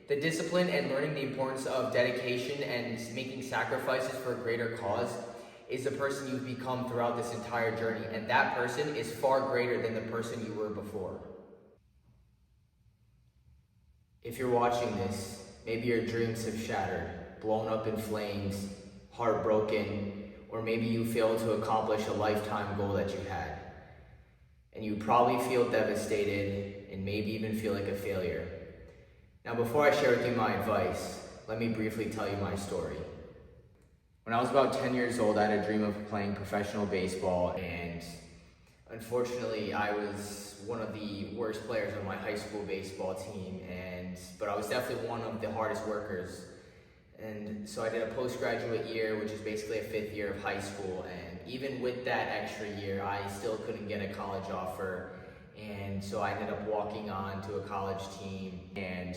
The discipline and learning the importance of dedication and making sacrifices for a greater cause is the person you've become throughout this entire journey, and that person is far greater than the person you were before. If you're watching this, maybe your dreams have shattered, blown up in flames, heartbroken, or maybe you failed to accomplish a lifetime goal that you had. And you probably feel devastated and maybe even feel like a failure. Now, before I share with you my advice, let me briefly tell you my story. When I was about 10 years old, I had a dream of playing professional baseball, and unfortunately, I was one of the worst players on my high school baseball team, but I was definitely one of the hardest workers. And so I did a postgraduate year, which is basically a 5th year of high school, and even with that extra year, I still couldn't get a college offer. And so I ended up walking on to a college team and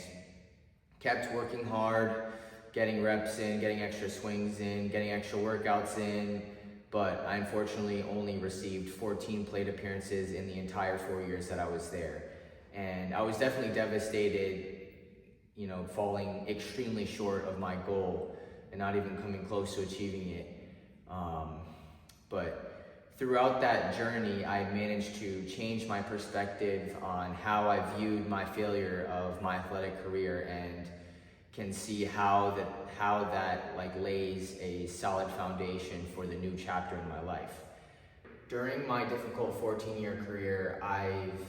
kept working hard, getting reps in, getting extra swings in, getting extra workouts in, but I unfortunately only received 14 plate appearances in the entire 4 years that I was there. And I was definitely devastated, falling extremely short of my goal and not even coming close to achieving it. But throughout that journey, I managed to change my perspective on how I viewed my failure of my athletic career, and can see how that lays a solid foundation for the new chapter in my life. During my difficult 14-year career, I've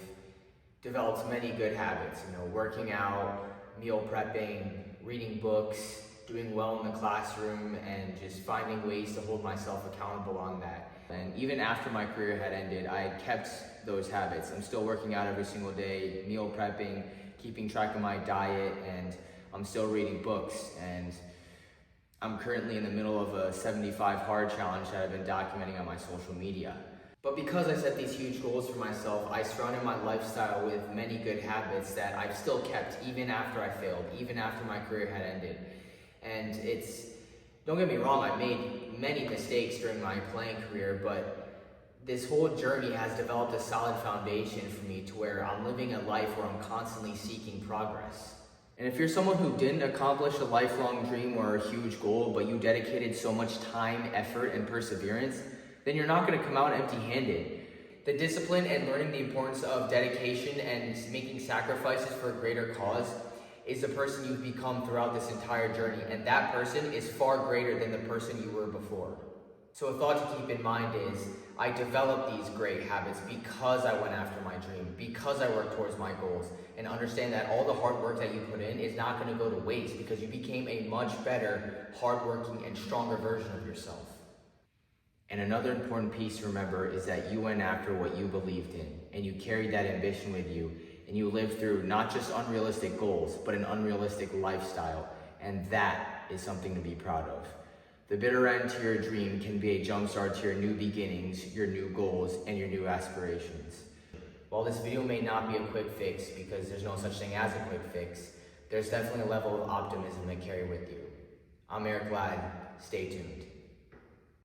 developed many good habits, working out, meal prepping, reading books, doing well in the classroom, and just finding ways to hold myself accountable on that. And even after my career had ended, I had kept those habits. I'm still working out every single day, meal prepping, keeping track of my diet, and I'm still reading books. And I'm currently in the middle of a 75 hard challenge that I've been documenting on my social media. But because I set these huge goals for myself, I surrounded my lifestyle with many good habits that I've still kept even after I failed, even after my career had ended. And don't get me wrong, I made many mistakes during my playing career, but this whole journey has developed a solid foundation for me to where I'm living a life where I'm constantly seeking progress. And if you're someone who didn't accomplish a lifelong dream or a huge goal, but you dedicated so much time, effort, and perseverance, then you're not going to come out empty-handed. The discipline and learning the importance of dedication and making sacrifices for a greater cause is the person you've become throughout this entire journey, and that person is far greater than the person you were before. So a thought to keep in mind is, I developed these great habits because I went after my dream, because I worked towards my goals, and understand that all the hard work that you put in is not going to go to waste, because you became a much better, hardworking, and stronger version of yourself. And another important piece to remember is that you went after what you believed in, and you carried that ambition with you, and you lived through not just unrealistic goals, but an unrealistic lifestyle, and that is something to be proud of. The bitter end to your dream can be a jumpstart to your new beginnings, your new goals, and your new aspirations. While this video may not be a quick fix, because there's no such thing as a quick fix, there's definitely a level of optimism to carry with you. I'm Eric Ladd. Stay tuned.